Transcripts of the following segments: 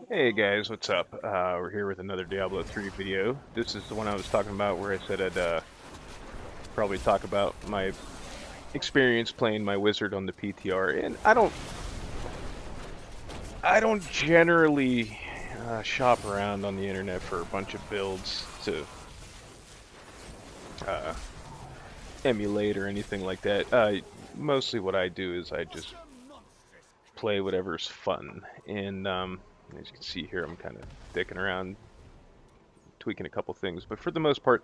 Hey guys, what's up? We're here with another Diablo 3 video. This is the one I was talking about where I said I'd probably talk about my experience playing my wizard on the PTR. And I don't generally shop around on the internet for a bunch of builds to uh, emulate or anything like that. Mostly what I do is I just play whatever's fun. And as you can see here, I'm kind of dicking around, tweaking a couple things. But for the most part,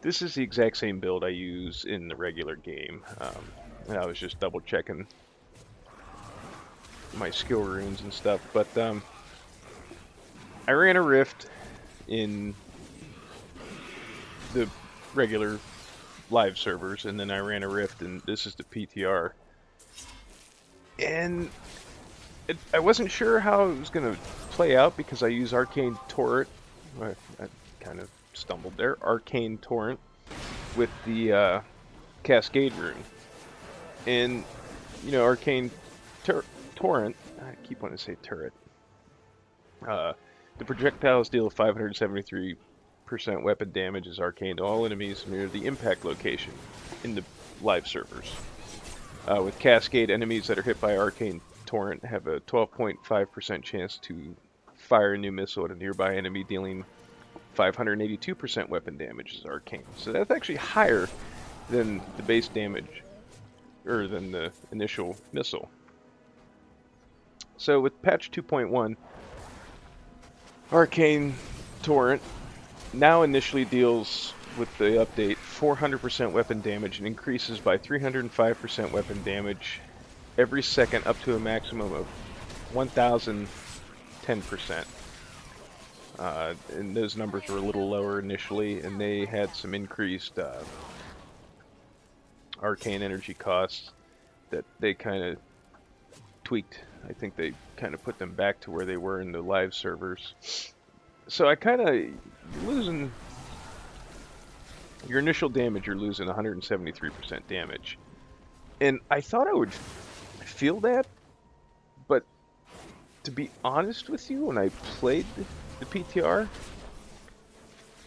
this is the exact same build I use in the regular game. And I was just double checking my skill runes and stuff. But I ran a rift in the regular live servers, and then I ran a rift, and this is the PTR. And I wasn't sure how it was going to play out because I use Arcane Torrent. I kind of stumbled there. Arcane Torrent with the Cascade rune. And, you know, Arcane Torrent, I keep wanting to say turret. The projectiles deal 573% weapon damage as arcane to all enemies near the impact location in the live servers. With Cascade, enemies that are hit by Arcane Torrent have a 12.5% chance to fire a new missile at a nearby enemy, dealing 582% weapon damage as arcane. So that's actually higher than the base damage, or than the initial missile. So with patch 2.1, Arcane Torrent now initially deals, with the update, 400% weapon damage and increases by 305% weapon damage every second up to a maximum of 1,010%. And those numbers were a little lower initially, and they had some increased arcane energy costs that they kind of tweaked. I think they kind of put them back to where they were in the live servers. So I kind of losing your initial damage, you're losing 173% damage. And I thought I would feel that, but to be honest with you, when I played the PTR,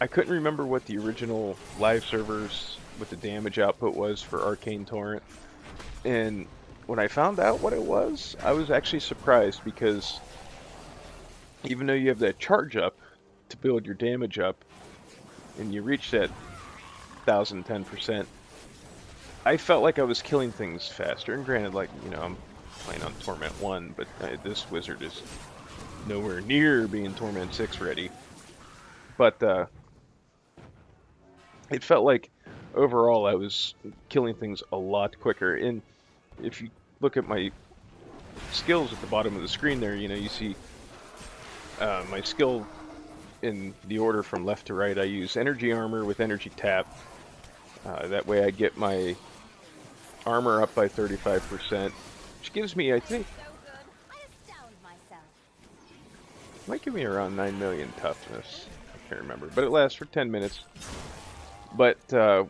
I couldn't remember what the original live servers with the damage output was for Arcane Torrent. And when I found out what it was, I was actually surprised, because even though you have that charge up to build your damage up and you reach that 1,010%, I felt like I was killing things faster. And granted, like, you know, I'm playing on Torment 1, but this wizard is nowhere near being Torment 6 ready. But it felt like overall I was killing things a lot quicker. And if you look at my skills at the bottom of the screen there, you know, you see my skill in the order from left to right. I use energy armor with energy tap. That way I get my armor up by 35%, which gives me, I think, might give me around 9 million toughness. I can't remember, but it lasts for 10 minutes. But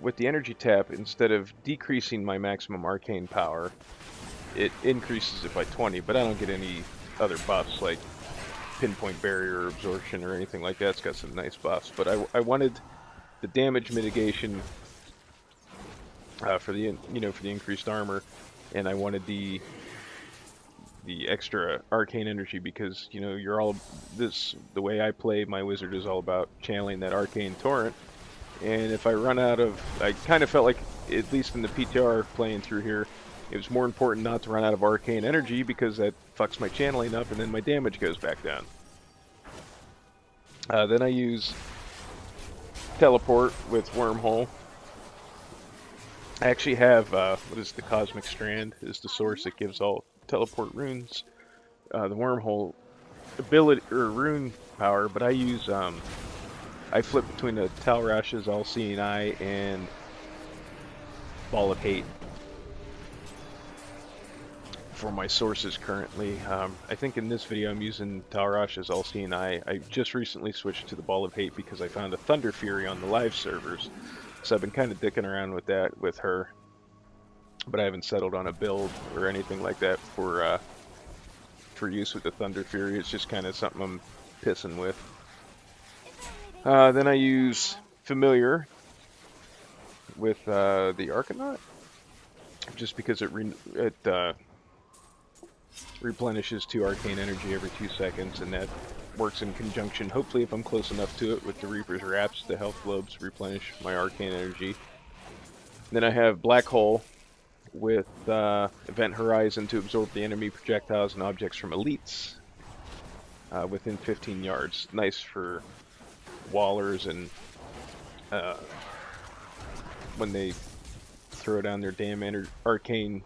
with the energy tap, instead of decreasing my maximum arcane power, it increases it by 20, but I don't get any other buffs like pinpoint barrier or absorption or anything like that. It's got some nice buffs, but I wanted the damage mitigation for the for the increased armor, and I wanted the extra arcane energy, because you're all the way I play my wizard is all about channeling that arcane torrent. And if I run out of, I kind of felt like, at least in the PTR playing through here, it was more important not to run out of arcane energy, because that fucks my channeling up and then my damage goes back down. Then I use teleport with wormhole. I actually have, what is the Cosmic Strand, is the source that gives all teleport runes. The wormhole ability, or rune power, but I use, I flip between the Talrash's All-Seeing Eye and Ball of Hate for my sources currently. I think in this video I'm using Talrash's All-Seeing Eye. I just recently switched to the Ball of Hate because I found a Thunder Fury on the live servers. So I've been kind of dicking around with that with her. But I haven't settled on a build or anything like that for for use with the Thunder Fury. It's just kind of something I'm pissing with. Then I use Familiar with the Arcanaut, just because it replenishes 2 arcane energy every 2 seconds, and that works in conjunction, hopefully if I'm close enough to it, with the Reaper's Wraps. The health globes replenish my arcane energy. Then I have Black Hole with Event Horizon to absorb the enemy projectiles and objects from elites within 15 yards. Nice for wallers and when they throw down their damn arcane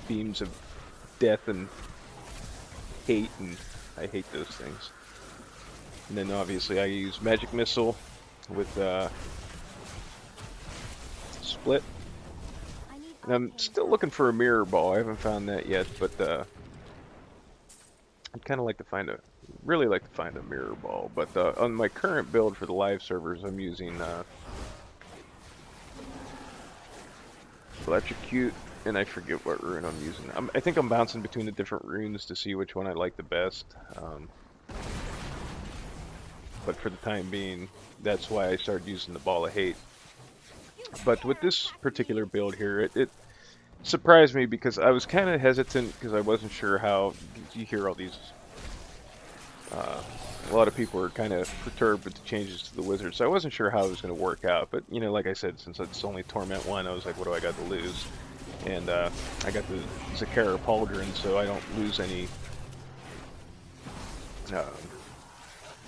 beams of death and hate, and I hate those things. And then obviously I use Magic Missile with Split. And I'm still looking for a Mirror Ball. I haven't found that yet, but I'd kind of like to find really like to find a Mirror Ball. But on my current build for the live servers, I'm using Electrocute, and I forget what rune I'm using. I think I'm bouncing between the different runes to see which one I like the best. But for the time being, that's why I started using the Ball of Hate. But with this particular build here, it surprised me because I was kind of hesitant because I wasn't sure how. You hear all these. A lot of people are kind of perturbed with the changes to the wizard, so I wasn't sure how it was going to work out. But you know, like I said, since it's only Torment 1, I was like, what do I got to lose? And I got the Zakara Pauldron, so I don't lose any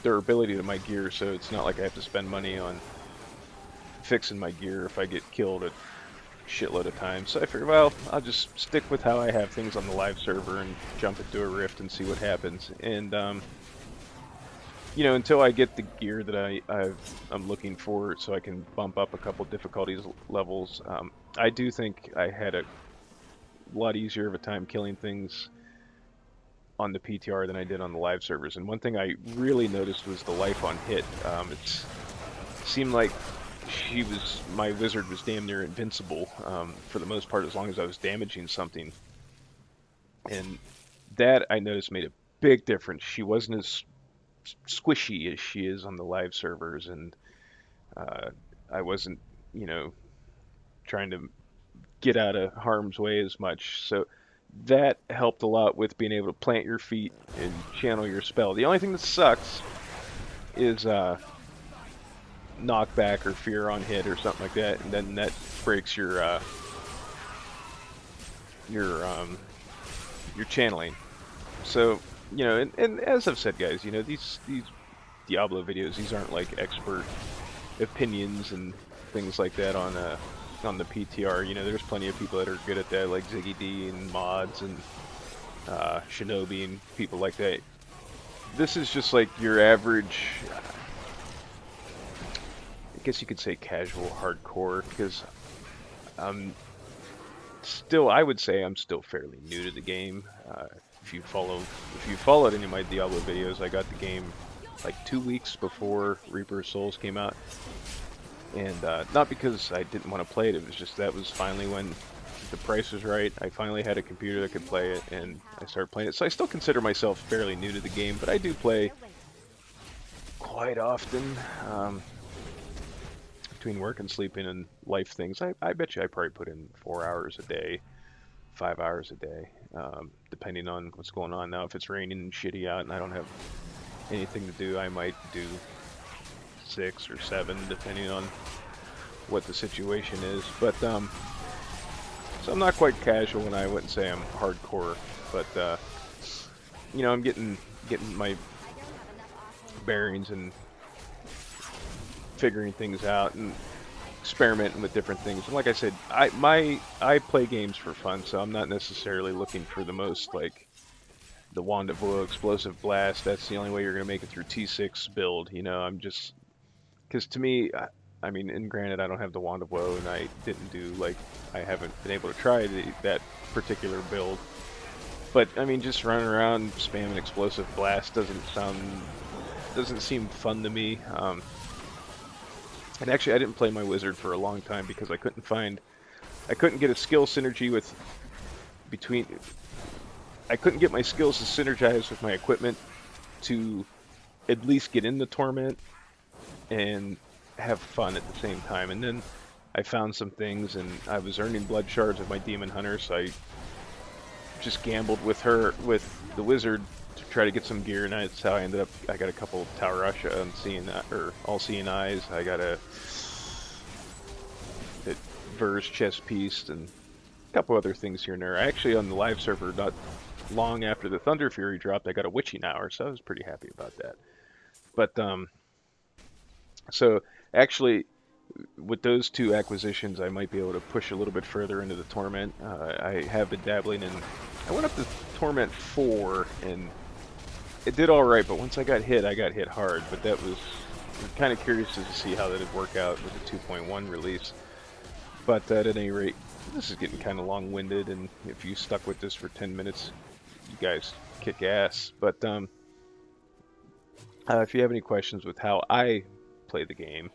durability to my gear, so it's not like I have to spend money on fixing my gear if I get killed a shitload of times. So I figured, well, I'll just stick with how I have things on the live server and jump into a rift and see what happens. And you know, until I get the gear that I'm looking for, so I can bump up a couple difficulties levels. I do think I had a lot easier of a time killing things on the PTR than I did on the live servers. And one thing I really noticed was the life on hit. It seemed like my wizard was damn near invincible for the most part, as long as I was damaging something. And that I noticed made a big difference. She wasn't as squishy as she is on the live servers, and I wasn't, you know, trying to get out of harm's way as much. So that helped a lot with being able to plant your feet and channel your spell. The only thing that sucks is knockback or fear on hit or something like that, and then that breaks your channeling. So, you know, and as I've said, guys, you know, these Diablo videos, these aren't like expert opinions and things like that on the PTR. You know, there's plenty of people that are good at that, like Ziggy D and mods and Shinobi and people like that. This is just like your average, I guess you could say casual hardcore, because I would say I'm still fairly new to the game. If you followed any of my Diablo videos, I got the game like 2 weeks before Reaper of Souls came out. And not because I didn't want to play it, it was just that was finally when the price was right. I finally had a computer that could play it, and I started playing it. So I still consider myself fairly new to the game, but I do play quite often. Between work and sleeping and life things, I bet you I probably put in 4 hours a day, 5 hours a day, depending on what's going on. Now, if it's raining and shitty out and I don't have anything to do, I might do 6 or 7, depending on what the situation is. But so I'm not quite casual, and I wouldn't say I'm hardcore. But you know, I'm getting my bearings and figuring things out and experimenting with different things. And like I said, I play games for fun, so I'm not necessarily looking for the most, like, the Wand of Woe, Explosive Blast. That's the only way you're going to make it through T6 build. You know, I'm just, because to me, I mean, and granted, I don't have the Wand of Woe, and I didn't do, like, I haven't been able to try that particular build. But I mean, just running around spamming Explosive Blast doesn't seem fun to me. And actually, I didn't play my wizard for a long time because I couldn't get a skill synergy I couldn't get my skills to synergize with my equipment to at least get in the torment and have fun at the same time. And then I found some things, and I was earning blood shards with my demon hunter, so I just gambled with the wizard to try to get some gear, and that's how I ended up. I got a couple Tower Russia and all seeing eyes. I got a Ver's chest piece and a couple other things here and there. Actually, on the live server, not long after the Thunder Fury dropped, I got a witching hour, so I was pretty happy about that. But so actually, with those two acquisitions, I might be able to push a little bit further into the Torment. I have been dabbling in. I went up to Torment 4, and it did all right. But once I got hit hard. But that was kind of curious to see how that would work out with the 2.1 release. But at any rate, this is getting kind of long-winded, and if you stuck with this for 10 minutes, you guys kick ass. But if you have any questions with how I play the game,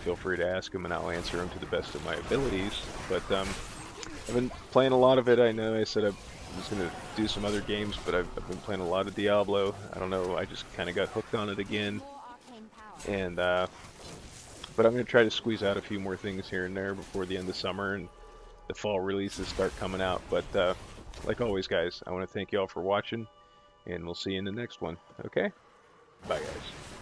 feel free to ask them, and I'll answer them to the best of my abilities. But I've been playing a lot of it. I know I said I was going to do some other games, but I've been playing a lot of Diablo. I don't know, I just kind of got hooked on it again. And but I'm going to try to squeeze out a few more things here and there before the end of summer and the fall releases start coming out. But like always, guys, I want to thank you all for watching, and we'll see you in the next one. Okay? Bye, guys.